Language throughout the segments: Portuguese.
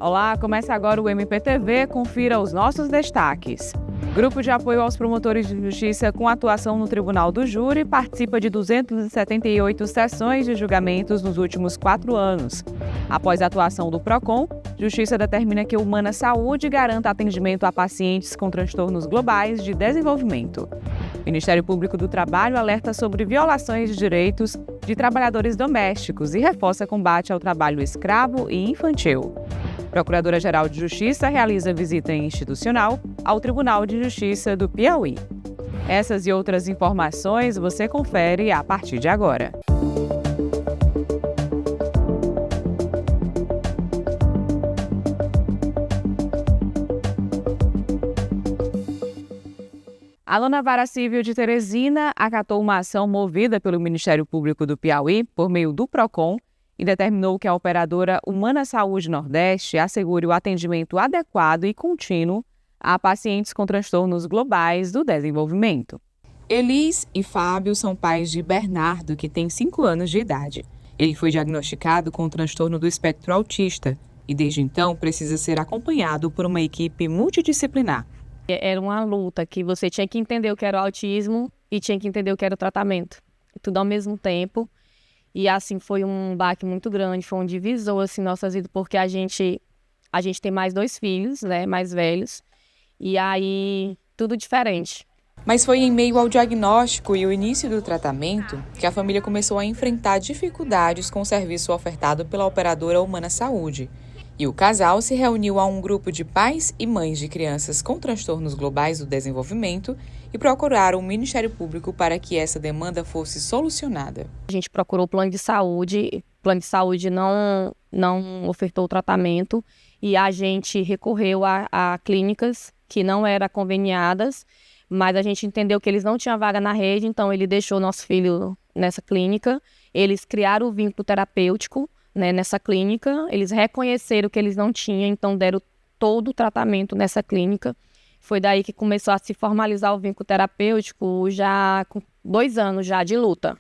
Olá, começa agora o MPTV, confira os nossos destaques. Grupo de apoio aos promotores de justiça com atuação no Tribunal do Júri participa de 278 sessões de julgamentos nos últimos 4 anos. Após a atuação do PROCON, Justiça determina que o Humana Saúde garanta atendimento a pacientes com transtornos globais de desenvolvimento. O Ministério Público do Trabalho alerta sobre violações de direitos de trabalhadores domésticos e reforça combate ao trabalho escravo e infantil. Procuradora-Geral de Justiça realiza visita institucional ao Tribunal de Justiça do Piauí. Essas e outras informações você confere a partir de agora. A Nona Vara Civil de Teresina acatou uma ação movida pelo Ministério Público do Piauí por meio do PROCON e determinou que a operadora Humana Saúde Nordeste assegure o atendimento adequado e contínuo a pacientes com transtornos globais do desenvolvimento. Elis e Fábio são pais de Bernardo, que tem 5 anos de idade. Ele foi diagnosticado com o transtorno do espectro autista e, desde então, precisa ser acompanhado por uma equipe multidisciplinar. Era uma luta que você tinha que entender o que era o autismo e tinha que entender o que era o tratamento. Tudo ao mesmo tempo. E assim, foi um baque muito grande, foi um divisor assim, nossas vidas, porque a gente tem mais 2 filhos, né, mais velhos. E aí, tudo diferente. Mas foi em meio ao diagnóstico e o início do tratamento que a família começou a enfrentar dificuldades com o serviço ofertado pela operadora Humana Saúde. E o casal se reuniu a um grupo de pais e mães de crianças com transtornos globais do desenvolvimento e procuraram o Ministério Público para que essa demanda fosse solucionada. A gente procurou o plano de saúde não ofertou o tratamento e a gente recorreu a clínicas que não eram conveniadas, mas a gente entendeu que eles não tinham vaga na rede, então ele deixou nosso filho nessa clínica. Eles criaram o vínculo terapêutico, né, nessa clínica, eles reconheceram que eles não tinham, então deram todo o tratamento nessa clínica. Foi daí que começou a se formalizar o vínculo terapêutico, já com 2 anos já de luta,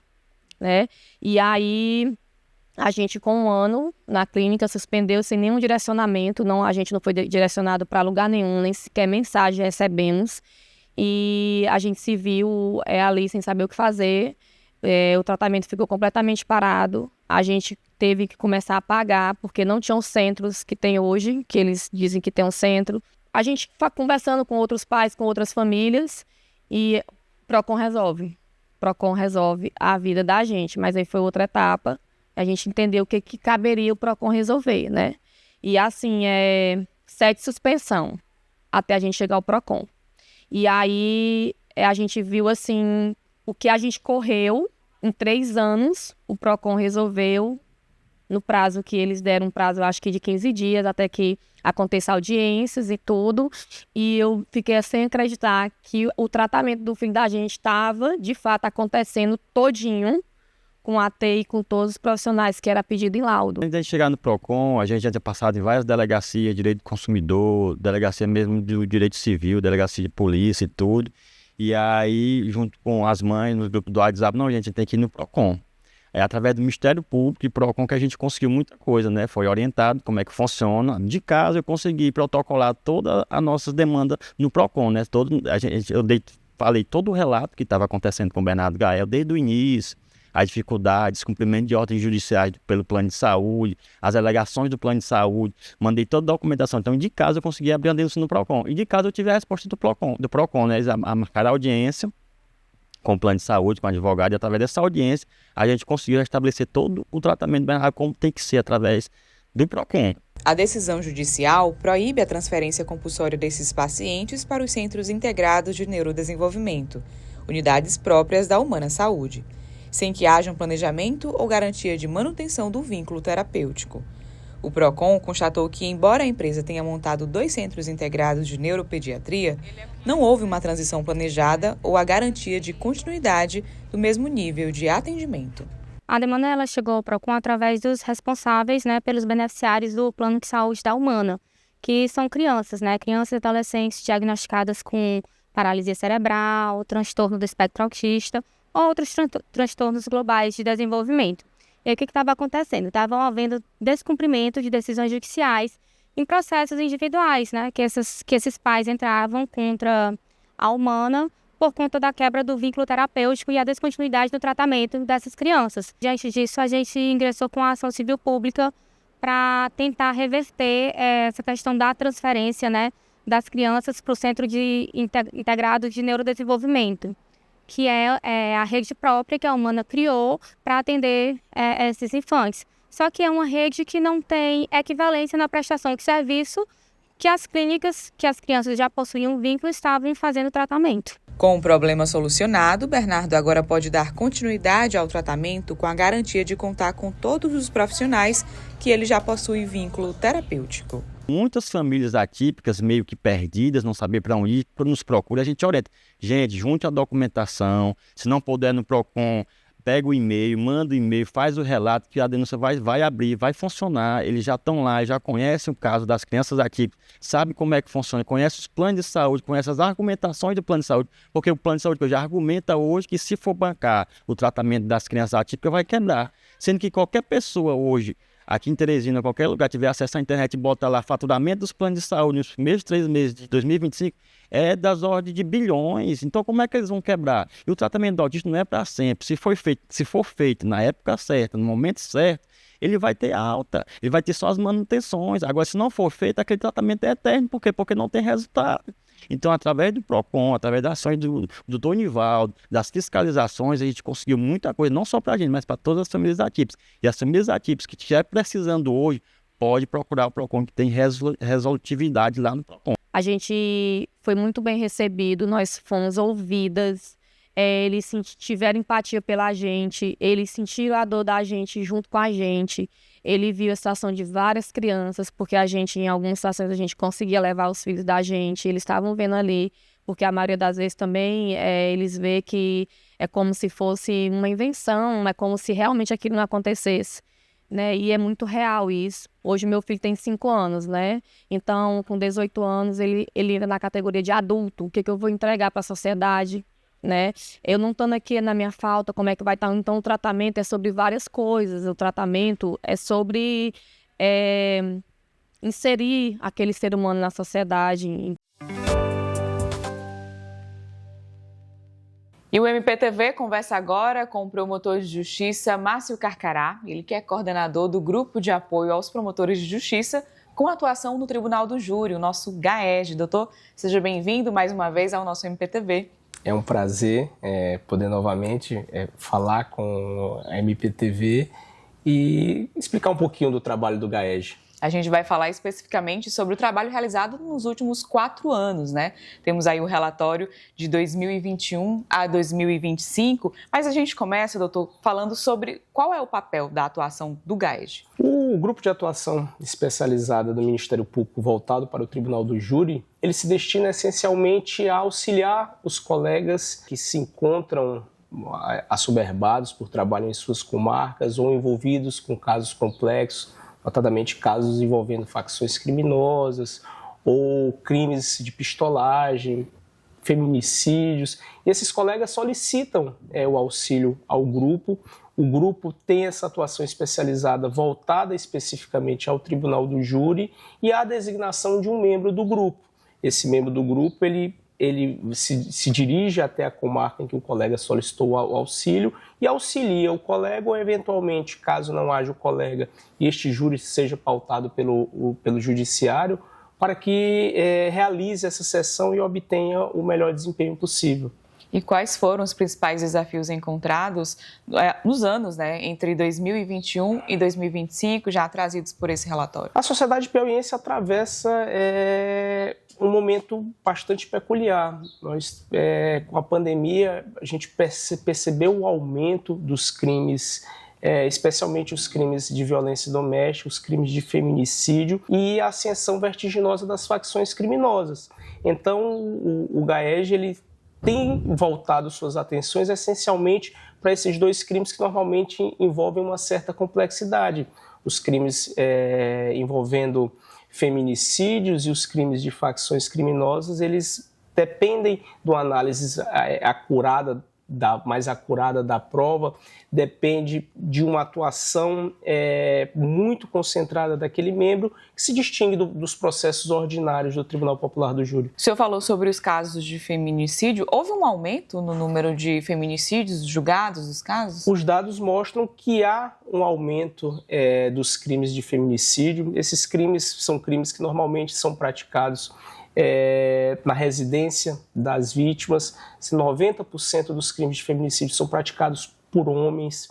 né? E aí a gente, com 1 ano na clínica, suspendeu sem nenhum direcionamento, a gente não foi direcionado para lugar nenhum, nem sequer mensagem recebemos. E a gente se viu ali sem saber o que fazer, o tratamento ficou completamente parado, a gente teve que começar a pagar, porque não tinham centros que tem hoje, que eles dizem que tem um centro. A gente está conversando com outros pais, com outras famílias, e PROCON resolve a vida da gente, mas aí foi outra etapa, a gente entendeu o que caberia o PROCON resolver, né? E assim, 7 suspensão, até a gente chegar ao PROCON. E aí a gente viu assim, o que a gente correu em 3 anos, o PROCON resolveu no prazo que eles deram, um prazo acho que de 15 dias, até que aconteça audiências e tudo. E eu fiquei sem acreditar que o tratamento do filho da gente estava, de fato, acontecendo todinho, com a AT e com todos os profissionais que era pedido em laudo. Antes de chegar no PROCON, a gente já tinha passado em várias delegacias, direito do consumidor, delegacia mesmo do direito civil, delegacia de polícia e tudo. E aí, junto com as mães, no grupo do WhatsApp, não, a gente tem que ir no PROCON. É através do Ministério Público e PROCON que a gente conseguiu muita coisa, né? Foi orientado como é que funciona. De casa eu consegui protocolar toda a nossa demanda no PROCON, né? Falei todo o relato que estava acontecendo com o Bernardo Gael, desde o início, as dificuldades, cumprimento de ordens judiciais pelo plano de saúde, as alegações do plano de saúde, mandei toda a documentação. Então, de casa eu consegui abrir a denúncia no PROCON. E de casa eu tive a resposta do PROCON, né? Eles marcaram a audiência com o plano de saúde, com o advogado, e através dessa audiência a gente conseguiu estabelecer todo o tratamento do Bernardo como tem que ser através do PROCON. A decisão judicial proíbe a transferência compulsória desses pacientes para os Centros Integrados de Neurodesenvolvimento, unidades próprias da Humana Saúde, sem que haja um planejamento ou garantia de manutenção do vínculo terapêutico. O PROCON constatou que, embora a empresa tenha montado 2 centros integrados de neuropediatria, não houve uma transição planejada ou a garantia de continuidade do mesmo nível de atendimento. A demanda ela chegou ao PROCON através dos responsáveis, né, pelos beneficiários do plano de saúde da Humana, que são crianças, né, crianças e adolescentes diagnosticadas com paralisia cerebral, transtorno do espectro autista ou outros transtornos globais de desenvolvimento. E aí, o que estava acontecendo? Estavam havendo descumprimento de decisões judiciais em processos individuais, né, que esses pais entravam contra a Humana por conta da quebra do vínculo terapêutico e a descontinuidade do tratamento dessas crianças. Diante disso, a gente ingressou com a ação civil pública para tentar reverter essa questão da transferência, né, das crianças para o Centro Integrado de Neurodesenvolvimento, que é a rede própria que a Humana criou para atender esses infantes. Só que é uma rede que não tem equivalência na prestação de serviço que as clínicas que as crianças já possuíam vínculo estavam fazendo tratamento. Com o problema solucionado, Bernardo agora pode dar continuidade ao tratamento com a garantia de contar com todos os profissionais que ele já possui vínculo terapêutico. Muitas famílias atípicas, meio que perdidas, não saber para onde ir, nos procura, a gente orienta. Gente, junte a documentação, se não puder no PROCON, pega o e-mail, manda o e-mail, faz o relato que a denúncia vai abrir, vai funcionar. Eles já estão lá, já conhecem o caso das crianças atípicas, sabem como é que funciona, conhecem os planos de saúde, conhecem as argumentações do plano de saúde, porque o plano de saúde que já argumenta hoje que se for bancar o tratamento das crianças atípicas vai quebrar. Sendo que qualquer pessoa hoje, aqui em Teresina, qualquer lugar, tiver acesso à internet e bota lá faturamento dos planos de saúde nos primeiros 3 meses de 2025, é das ordens de bilhões. Então, como é que eles vão quebrar? E o tratamento do autismo não é para sempre. Se for feito na época certa, no momento certo, ele vai ter alta, ele vai ter só as manutenções. Agora, se não for feito, aquele tratamento é eterno. Por quê? Porque não tem resultado. Então, através do PROCON, através das ações do Dr. Nivaldo, das fiscalizações, a gente conseguiu muita coisa, não só para a gente, mas para todas as famílias atípicas. E as famílias atípicas que estiver precisando hoje, pode procurar o PROCON, que tem resolutividade lá no PROCON. A gente foi muito bem recebido, nós fomos ouvidas, eles tiveram empatia pela gente, eles sentiram a dor da gente junto com a gente. Ele viu a situação de várias crianças, porque a gente, em algumas situações, a gente conseguia levar os filhos da gente, eles estavam vendo ali, porque a maioria das vezes também eles veem que é como se fosse uma invenção, é como se realmente aquilo não acontecesse, né? E é muito real isso. Hoje meu filho tem 5 anos, né? Então, com 18 anos, ele entra na categoria de adulto. O que eu vou entregar para a sociedade? Né? Eu não estando aqui na minha falta, como é que vai estar? Então, o tratamento é sobre várias coisas. O tratamento é sobre inserir aquele ser humano na sociedade. E o MPTV conversa agora com o promotor de justiça Márcio Carcará, ele que é coordenador do Grupo de Apoio aos Promotores de Justiça, com atuação no Tribunal do Júri, o nosso GAEJ. Doutor, seja bem-vindo mais uma vez ao nosso MPTV. É um prazer poder novamente falar com a MPTV e explicar um pouquinho do trabalho do GAEJ. A gente vai falar especificamente sobre o trabalho realizado nos últimos 4 anos, né? Temos aí o relatório de 2021 a 2025, mas a gente começa, doutor, falando sobre qual é o papel da atuação do GAEJ. O grupo de atuação especializada do Ministério Público voltado para o Tribunal do Júri, ele se destina essencialmente a auxiliar os colegas que se encontram assoberbados por trabalho em suas comarcas ou envolvidos com casos complexos, notadamente casos envolvendo facções criminosas ou crimes de pistolagem, feminicídios. E esses colegas solicitam o auxílio ao grupo. O grupo tem essa atuação especializada voltada especificamente ao Tribunal do Júri e à designação de um membro do grupo. Esse membro do grupo, ele se dirige até a comarca em que o colega solicitou o auxílio e auxilia o colega ou, eventualmente, caso não haja o colega e este júri seja pautado pelo judiciário, para que realize essa sessão e obtenha o melhor desempenho possível. E quais foram os principais desafios encontrados nos anos, né, entre 2021 e 2025, já trazidos por esse relatório? A sociedade piauiense atravessa um momento bastante peculiar. Nós, com a pandemia, a gente percebeu o aumento dos crimes, especialmente os crimes de violência doméstica, os crimes de feminicídio e a ascensão vertiginosa das facções criminosas. Então, o GAEJ, ele tem voltado suas atenções essencialmente para esses 2 crimes que normalmente envolvem uma certa complexidade. Os crimes envolvendo feminicídios e os crimes de facções criminosas, eles dependem de uma análise acurada mais acurada da prova, depende de uma atuação muito concentrada daquele membro que se distingue dos processos ordinários do Tribunal Popular do Júri. O senhor falou sobre os casos de feminicídio. Houve um aumento no número de feminicídios julgados, dos casos? Os dados mostram que há um aumento dos crimes de feminicídio. Esses crimes são crimes que normalmente são praticados na residência das vítimas. 90% dos crimes de feminicídio são praticados por homens.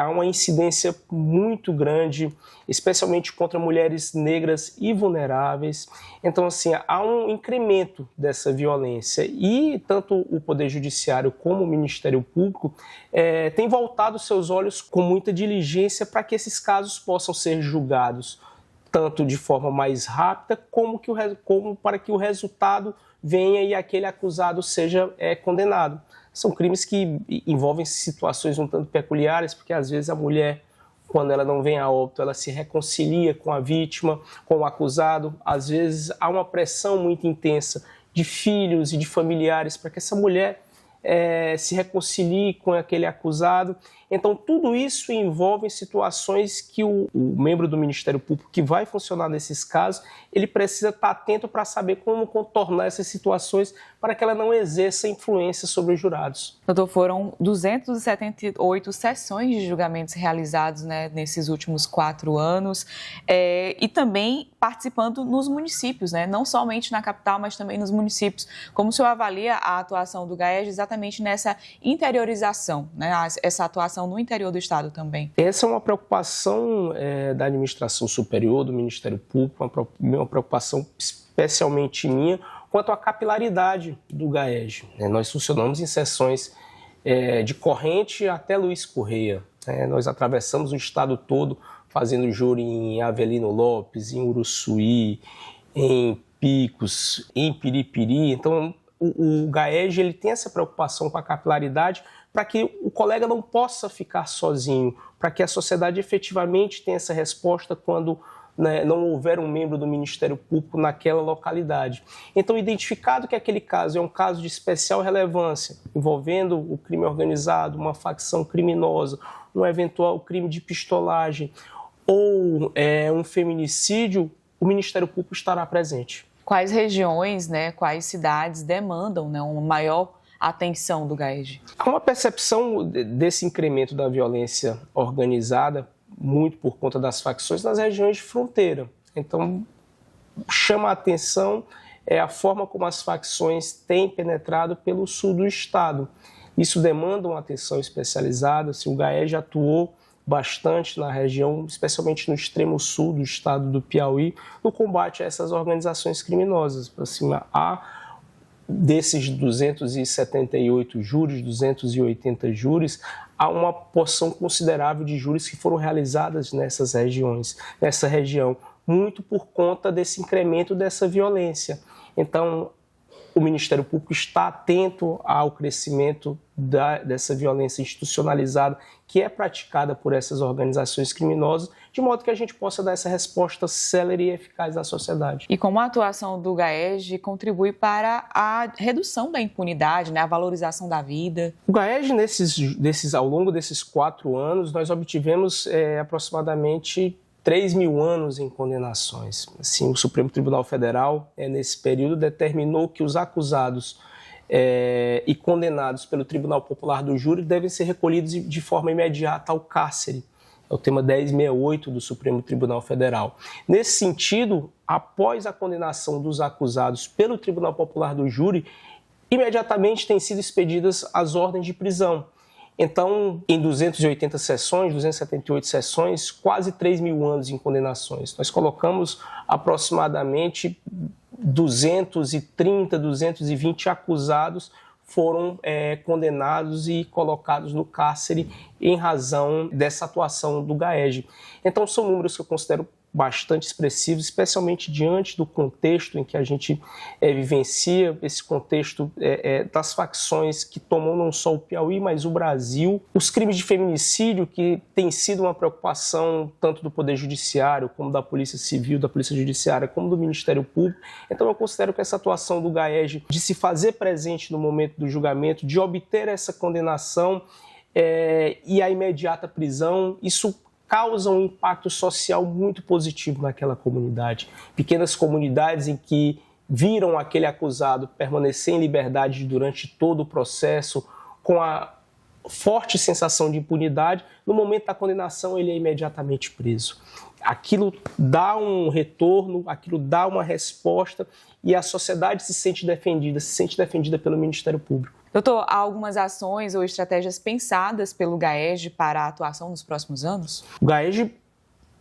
Há uma incidência muito grande, especialmente contra mulheres negras e vulneráveis. Então, assim, há um incremento dessa violência e tanto o Poder Judiciário como o Ministério Público têm voltado seus olhos com muita diligência para que esses casos possam ser julgados tanto de forma mais rápida como para que o resultado venha e aquele acusado seja condenado. São crimes que envolvem situações um tanto peculiares, porque às vezes a mulher, quando ela não vem a óbito, ela se reconcilia com a vítima, com o acusado. Às vezes há uma pressão muito intensa de filhos e de familiares para que essa mulher se reconcilie com aquele acusado. Então, tudo isso envolve situações que o membro do Ministério Público que vai funcionar nesses casos, ele precisa estar atento para saber como contornar essas situações para que ela não exerça influência sobre os jurados. Doutor, foram 278 sessões de julgamentos realizados, né, nesses últimos 4 anos e também participando nos municípios, né, não somente na capital, mas também nos municípios. Como o senhor avalia a atuação do GAERJ exatamente nessa interiorização, né, essa atuação no interior do Estado também? Essa é uma preocupação da administração superior, do Ministério Público, uma preocupação especialmente minha, quanto à capilaridade do GAERJ. Nós funcionamos em sessões de Corrente até Luiz Correia. Nós atravessamos o estado todo fazendo júri em Avelino Lopes, em Uruçuí, em Picos, em Piripiri. Então, o GAERJ ele tem essa preocupação com a capilaridade para que o colega não possa ficar sozinho, para que a sociedade efetivamente tenha essa resposta quando não houver um membro do Ministério Público naquela localidade. Então, identificado que aquele caso é um caso de especial relevância, envolvendo o crime organizado, uma facção criminosa, um eventual crime de pistolagem ou um feminicídio, o Ministério Público estará presente. Quais regiões, né, quais cidades demandam, né, uma maior atenção do GAERJ? Há uma percepção desse incremento da violência organizada, muito por conta das facções nas regiões de fronteira. Então, chama a atenção a forma como as facções têm penetrado pelo sul do estado. Isso demanda uma atenção especializada. O GAERJ atuou bastante na região, especialmente no extremo sul do estado do Piauí, no combate a essas organizações criminosas. Assim, desses 278 júris, 280 júris, há uma porção considerável de júris que foram realizadas nessa região, muito por conta desse incremento dessa violência. Então, o Ministério Público está atento ao crescimento dessa violência institucionalizada que é praticada por essas organizações criminosas, de modo que a gente possa dar essa resposta célere e eficaz à sociedade. E como a atuação do GAERJ contribui para a redução da impunidade, né, a valorização da vida? O GAERJ, ao longo desses 4 anos, nós obtivemos aproximadamente 3.000 anos em condenações. Assim, o Supremo Tribunal Federal, nesse período, determinou que os acusados e condenados pelo Tribunal Popular do Júri devem ser recolhidos de forma imediata ao cárcere. É o tema 1068 do Supremo Tribunal Federal. Nesse sentido, após a condenação dos acusados pelo Tribunal Popular do Júri, imediatamente têm sido expedidas as ordens de prisão. Então, em 280 sessões, 278 sessões, quase 3.000 anos em condenações. Nós colocamos aproximadamente 230, 220 acusados foram condenados e colocados no cárcere em razão dessa atuação do GAERJ. Então, são números que eu considero bastante expressivos, especialmente diante do contexto em que a gente vivencia, esse contexto das facções que tomam não só o Piauí, mas o Brasil. Os crimes de feminicídio, que tem sido uma preocupação tanto do Poder Judiciário, como da Polícia Civil, da Polícia Judiciária, como do Ministério Público. Então eu considero que essa atuação do GAERJ, de se fazer presente no momento do julgamento, de obter essa condenação e a imediata prisão, isso causa um impacto social muito positivo naquela comunidade. Pequenas comunidades em que viram aquele acusado permanecer em liberdade durante todo o processo, com a forte sensação de impunidade, no momento da condenação ele é imediatamente preso. Aquilo dá um retorno, aquilo dá uma resposta e a sociedade se sente defendida pelo Ministério Público. Doutor, há algumas ações ou estratégias pensadas pelo GAERJ para a atuação nos próximos anos? O GAERJ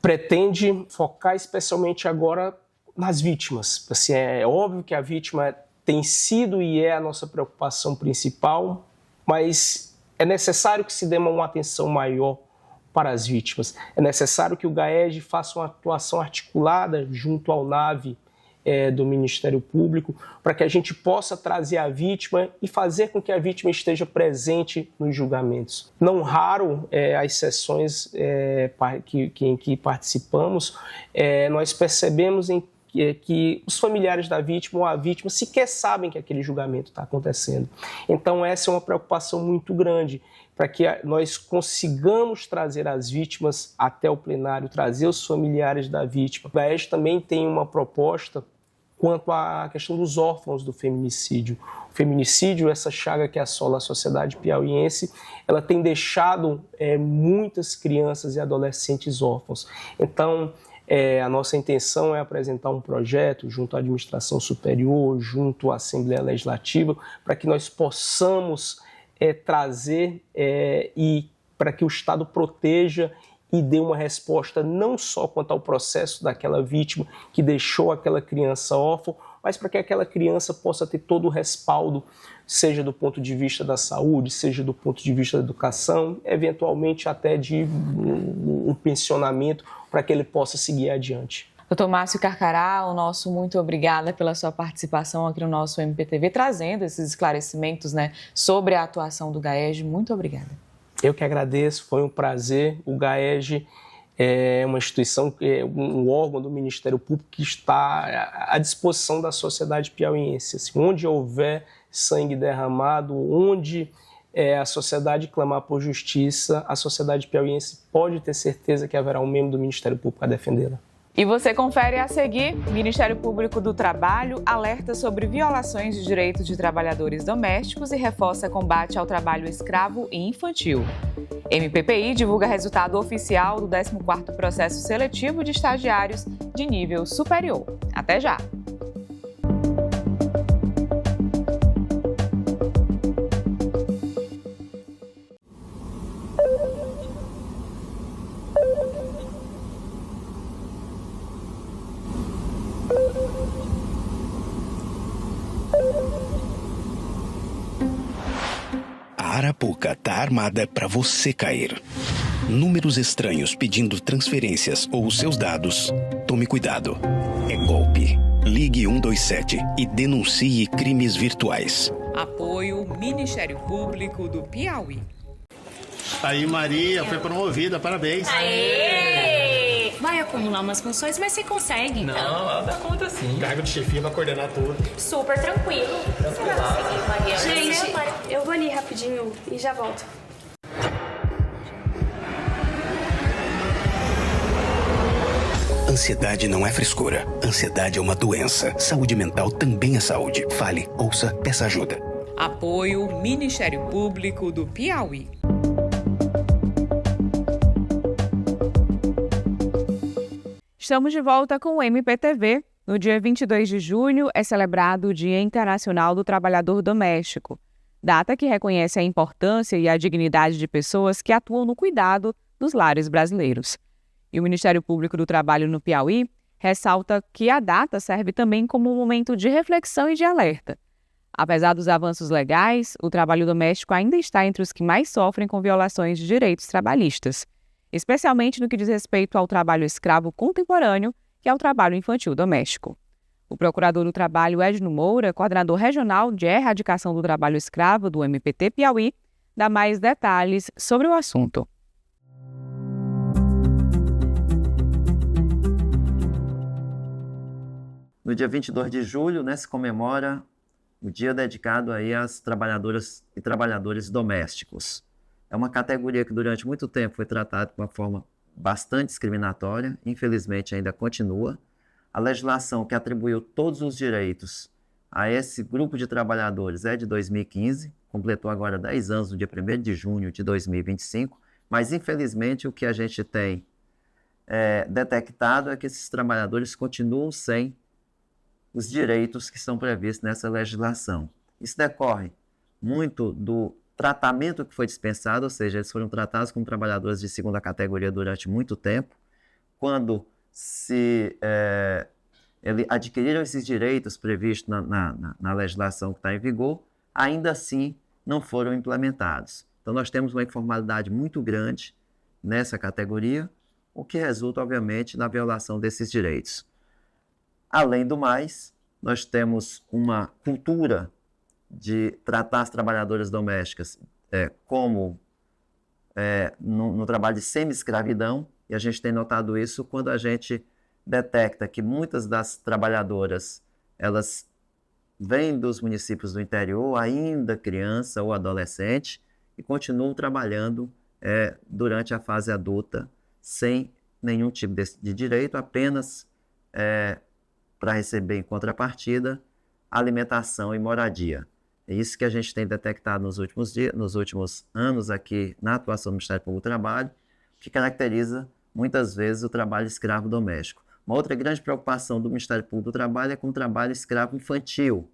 pretende focar especialmente agora nas vítimas. Assim, é óbvio que a vítima tem sido e é a nossa preocupação principal, mas é necessário que se dê uma atenção maior para as vítimas. É necessário que o GAERJ faça uma atuação articulada junto ao NAVE do Ministério Público, para que a gente possa trazer a vítima e fazer com que a vítima esteja presente nos julgamentos. Não raro, as sessões em que participamos, nós percebemos que os familiares da vítima ou a vítima sequer sabem que aquele julgamento está acontecendo. Então essa é uma preocupação muito grande, para que nós consigamos trazer as vítimas até o plenário, trazer os familiares da vítima. O GAERJ também tem uma proposta quanto à questão dos órfãos do feminicídio. O feminicídio, essa chaga que assola a sociedade piauiense, ela tem deixado muitas crianças e adolescentes órfãos. Então, a nossa intenção é apresentar um projeto junto à administração superior, junto à Assembleia Legislativa, para que nós possamos trazer e para que o Estado proteja e dê uma resposta não só quanto ao processo daquela vítima que deixou aquela criança órfã, mas para que aquela criança possa ter todo o respaldo, seja do ponto de vista da saúde, seja do ponto de vista da educação, eventualmente até de um pensionamento, para que ele possa seguir adiante. Doutor Márcio Carcará, o nosso muito obrigada pela sua participação aqui no nosso MPTV, trazendo esses esclarecimentos, sobre a atuação do GAERJ. Muito obrigada. Eu que agradeço, foi um prazer. O GAERJ é uma instituição, um órgão do Ministério Público que está à disposição da sociedade piauiense. Assim, onde houver sangue derramado, onde a sociedade clamar por justiça, a sociedade piauiense pode ter certeza que haverá um membro do Ministério Público a defendê-la. E você confere a seguir: Ministério Público do Trabalho alerta sobre violações de direitos de trabalhadores domésticos e reforça combate ao trabalho escravo e infantil. MPPI divulga resultado oficial do 14º processo seletivo de estagiários de nível superior. Até já! A Arapuca tá armada para você cair. Números estranhos pedindo transferências ou seus dados. Tome cuidado. É golpe. Ligue 127 e denuncie crimes virtuais. Apoio Ministério Público do Piauí. Aí, Maria, foi promovida, parabéns. Aê! Vai acumular umas funções, mas você consegue. Não, ela dá conta sim. Cargo de chefia vai coordenar tudo. Super tranquilo. Você vai conseguir, Maria. Gente, eu vou ali rapidinho e já volto. Ansiedade não é frescura. Ansiedade é uma doença. Saúde mental também é saúde. Fale, ouça, peça ajuda. Apoio Ministério Público do Piauí. Estamos de volta com o MPTV. No dia 22 de junho é celebrado o Dia Internacional do Trabalhador Doméstico, data que reconhece a importância e a dignidade de pessoas que atuam no cuidado dos lares brasileiros. E o Ministério Público do Trabalho no Piauí ressalta que a data serve também como um momento de reflexão e de alerta. Apesar dos avanços legais, o trabalho doméstico ainda está entre os que mais sofrem com violações de direitos trabalhistas. especialmente no que diz respeito ao trabalho escravo contemporâneo, que é o trabalho infantil doméstico. O procurador do Trabalho, Edno Moura, coordenador regional de erradicação do trabalho escravo do MPT Piauí, dá mais detalhes sobre o assunto. No dia 22 de julho, se comemora o dia dedicado aí às trabalhadoras e trabalhadores domésticos. É uma categoria que durante muito tempo foi tratada de uma forma bastante discriminatória, infelizmente ainda continua. A legislação que atribuiu todos os direitos a esse grupo de trabalhadores é de 2015, completou agora 10 anos no dia 1º de junho de 2025, mas infelizmente o que a gente tem detectado é que esses trabalhadores continuam sem os direitos que são previstos nessa legislação. Isso decorre muito do tratamento que foi dispensado, ou seja, eles foram tratados como trabalhadores de segunda categoria durante muito tempo. Quando adquiriram esses direitos previstos na legislação que está em vigor, ainda assim não foram implementados. Então nós temos uma informalidade muito grande nessa categoria, o que resulta, obviamente, na violação desses direitos. Além do mais, nós temos uma cultura de tratar as trabalhadoras domésticas como no trabalho de semi-escravidão, e a gente tem notado isso quando a gente detecta que muitas das trabalhadoras, elas vêm dos municípios do interior, ainda criança ou adolescente, e continuam trabalhando durante a fase adulta, sem nenhum tipo de direito, apenas para receber em contrapartida alimentação e moradia. É isso que a gente tem detectado nos últimos anos aqui na atuação do Ministério Público do Trabalho, que caracteriza muitas vezes o trabalho escravo doméstico. Uma outra grande preocupação do Ministério Público do Trabalho é com o trabalho escravo infantil,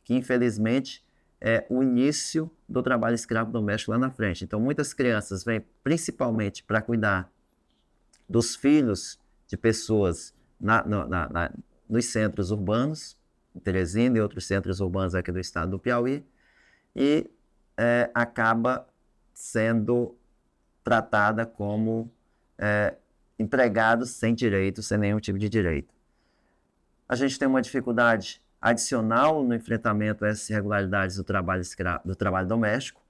que infelizmente é o início do trabalho escravo doméstico lá na frente. Então muitas crianças vêm principalmente para cuidar dos filhos de pessoas nos centros urbanos, em Teresina e outros centros urbanos aqui do estado do Piauí, e acaba sendo tratada como empregados sem direitos, sem nenhum tipo de direito. A gente tem uma dificuldade adicional no enfrentamento a essas irregularidades do trabalho doméstico,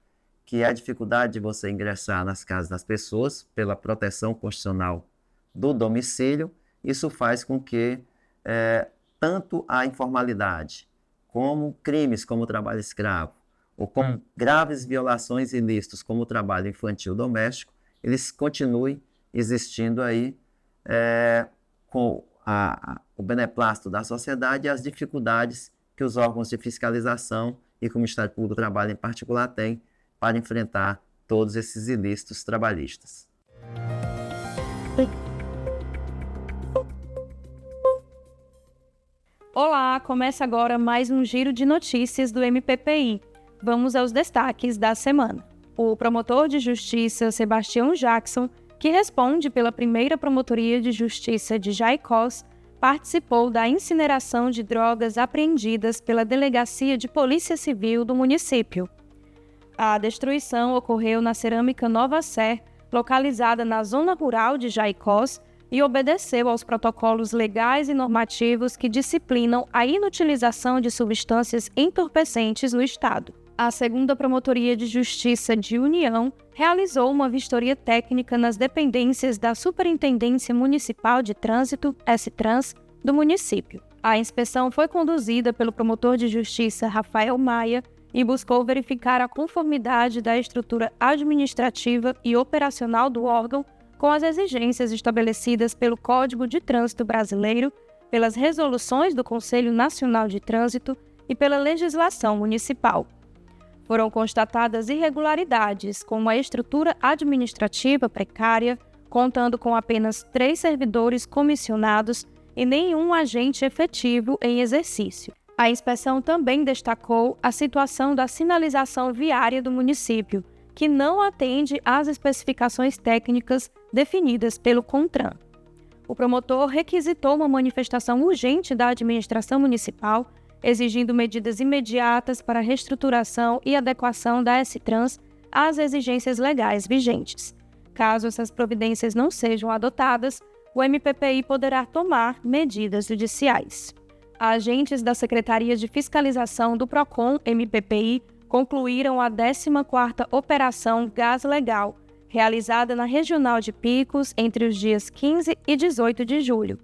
que é a dificuldade de você ingressar nas casas das pessoas pela proteção constitucional do domicílio. Isso faz com que tanto a informalidade, como crimes como o trabalho escravo, ou como graves violações ilícitas como o trabalho infantil doméstico, eles continuem existindo aí com o beneplácito da sociedade e as dificuldades que os órgãos de fiscalização e que o Ministério Público do Trabalho em particular tem para enfrentar todos esses ilícitos trabalhistas. Olá, começa agora mais um giro de notícias do MPPI. Vamos aos destaques da semana. O promotor de justiça Sebastião Jackson, que responde pela primeira Promotoria de Justiça de Jaicós, participou da incineração de drogas apreendidas pela Delegacia de Polícia Civil do município. A destruição ocorreu na Cerâmica Nova Sé, localizada na zona rural de Jaicós, e obedeceu aos protocolos legais e normativos que disciplinam a inutilização de substâncias entorpecentes no Estado. A segunda Promotoria de Justiça de União realizou uma vistoria técnica nas dependências da Superintendência Municipal de Trânsito, STRANS, do município. A inspeção foi conduzida pelo promotor de justiça Rafael Maia e buscou verificar a conformidade da estrutura administrativa e operacional do órgão com as exigências estabelecidas pelo Código de Trânsito Brasileiro, pelas resoluções do Conselho Nacional de Trânsito e pela legislação municipal. Foram constatadas irregularidades, como a estrutura administrativa precária, contando com apenas 3 servidores comissionados e nenhum agente efetivo em exercício. A inspeção também destacou a situação da sinalização viária do município, que não atende às especificações técnicas definidas pelo CONTRAN. O promotor requisitou uma manifestação urgente da administração municipal, exigindo medidas imediatas para a reestruturação e adequação da STRANS às exigências legais vigentes. Caso essas providências não sejam adotadas, o MPPI poderá tomar medidas judiciais. Agentes da Secretaria de Fiscalização do PROCON MPPI concluíram a 14ª Operação Gás Legal, realizada na Regional de Picos entre os dias 15 e 18 de julho.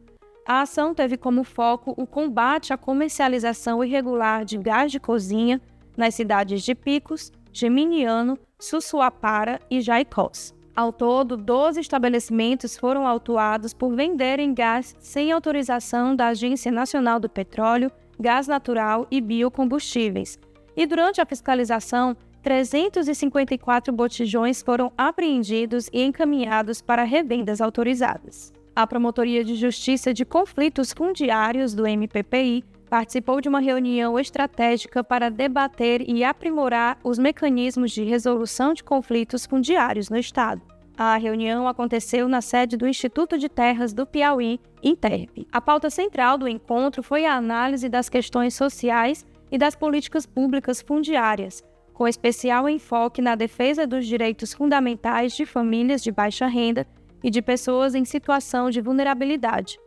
A ação teve como foco o combate à comercialização irregular de gás de cozinha nas cidades de Picos, Geminiano, Sussuapara e Jaicós. Ao todo, 12 estabelecimentos foram autuados por venderem gás sem autorização da Agência Nacional do Petróleo, Gás Natural e Biocombustíveis. E durante a fiscalização, 354 botijões foram apreendidos e encaminhados para revendas autorizadas. A Promotoria de Justiça de Conflitos Fundiários do MPPI participou de uma reunião estratégica para debater e aprimorar os mecanismos de resolução de conflitos fundiários no Estado. A reunião aconteceu na sede do Instituto de Terras do Piauí, INTERP. A pauta central do encontro foi a análise das questões sociais e das políticas públicas fundiárias, com especial enfoque na defesa dos direitos fundamentais de famílias de baixa renda e de pessoas em situação de vulnerabilidade.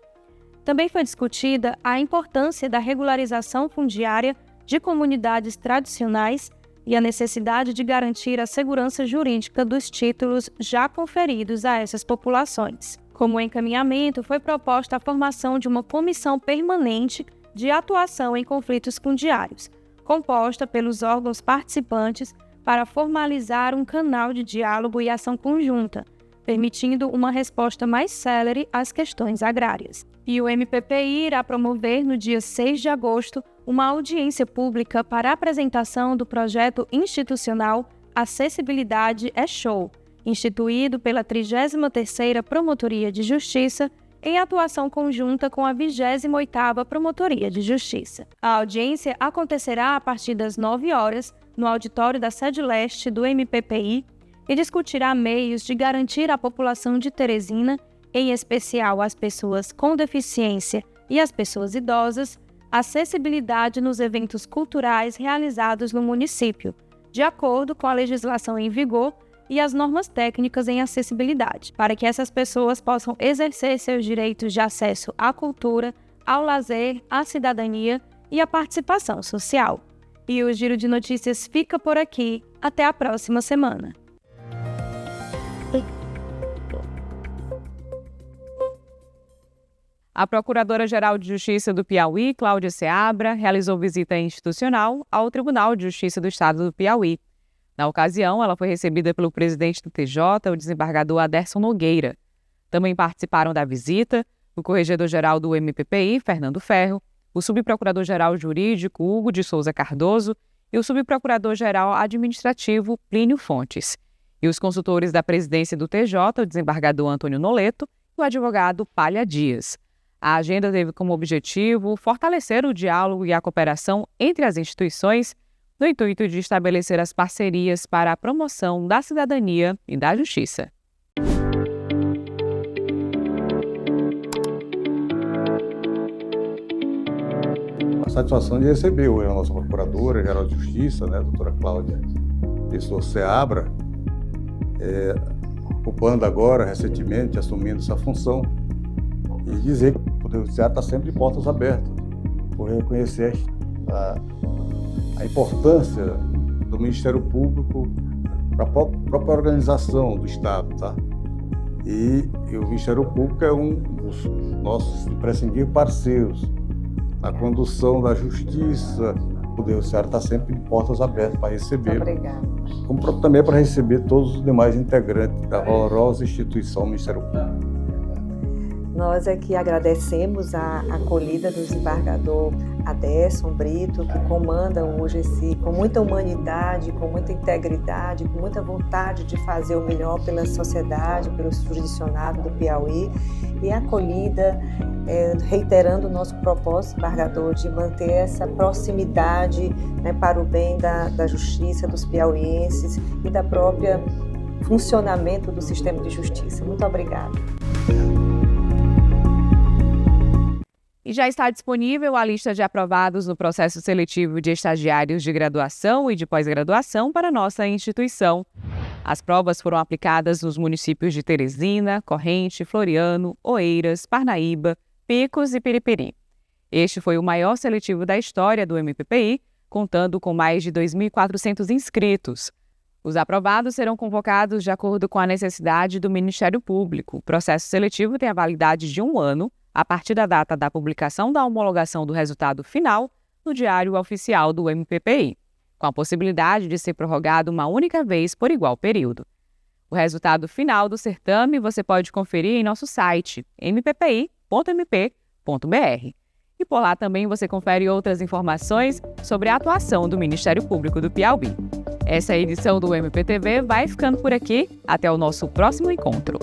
Também foi discutida a importância da regularização fundiária de comunidades tradicionais e a necessidade de garantir a segurança jurídica dos títulos já conferidos a essas populações. Como encaminhamento, foi proposta a formação de uma comissão permanente de atuação em conflitos fundiários, composta pelos órgãos participantes para formalizar um canal de diálogo e ação conjunta, permitindo uma resposta mais célere às questões agrárias. E o MPPI irá promover, no dia 6 de agosto, uma audiência pública para a apresentação do projeto institucional Acessibilidade é Show, instituído pela 33ª Promotoria de Justiça, em atuação conjunta com a 28ª Promotoria de Justiça. A audiência acontecerá a partir das 9 horas, no auditório da sede leste do MPPI, e discutirá meios de garantir à população de Teresina, em especial às pessoas com deficiência e às pessoas idosas, acessibilidade nos eventos culturais realizados no município, de acordo com a legislação em vigor e as normas técnicas em acessibilidade, para que essas pessoas possam exercer seus direitos de acesso à cultura, ao lazer, à cidadania e à participação social. E o Giro de Notícias fica por aqui. Até a próxima semana. A Procuradora-Geral de Justiça do Piauí, Cláudia Seabra, realizou visita institucional ao Tribunal de Justiça do Estado do Piauí. Na ocasião, ela foi recebida pelo presidente do TJ, o desembargador Aderson Nogueira. Também participaram da visita o Corregedor-Geral do MPPI, Fernando Ferro, o Subprocurador-Geral Jurídico, Hugo de Souza Cardoso, e o Subprocurador-Geral Administrativo, Plínio Fontes. E os consultores da presidência do TJ, o desembargador Antônio Noleto e o advogado Palha Dias. A agenda teve como objetivo fortalecer o diálogo e a cooperação entre as instituições, no intuito de estabelecer as parcerias para a promoção da cidadania e da justiça. A satisfação de receber hoje a nossa Procuradora-Geral de Justiça, a doutora Cláudia Pessoa Seabra, ocupando agora, recentemente, assumindo essa função, e dizer que o Poder Judiciário está sempre de portas abertas, por reconhecer a importância do Ministério Público para a própria organização do Estado, tá? E o Ministério Público é um dos nossos imprescindíveis parceiros na condução da justiça. O Poder Judiciário está sempre de portas abertas para receber, como também para receber todos os demais integrantes da valorosa instituição Ministério Público. Nós aqui agradecemos a acolhida do desembargador Aderson Brito, que comanda hoje com muita humanidade, com muita integridade, com muita vontade de fazer o melhor pela sociedade, pelo jurisdicionado do Piauí, e a acolhida, reiterando o nosso propósito, desembargador, de manter essa proximidade, para o bem da justiça, dos piauienses e da própria funcionamento do sistema de justiça. Muito obrigada. E já está disponível a lista de aprovados no processo seletivo de estagiários de graduação e de pós-graduação para nossa instituição. As provas foram aplicadas nos municípios de Teresina, Corrente, Floriano, Oeiras, Parnaíba, Picos e Piripiri. Este foi o maior seletivo da história do MPPI, contando com mais de 2.400 inscritos. Os aprovados serão convocados de acordo com a necessidade do Ministério Público. O processo seletivo tem a validade de 1 ano, a partir da data da publicação da homologação do resultado final no Diário Oficial do MPPI, com a possibilidade de ser prorrogado uma única vez por igual período. O resultado final do certame você pode conferir em nosso site mppi.mp.br. E por lá também você confere outras informações sobre a atuação do Ministério Público do Piauí. Essa edição do MPTV vai ficando por aqui. Até o nosso próximo encontro.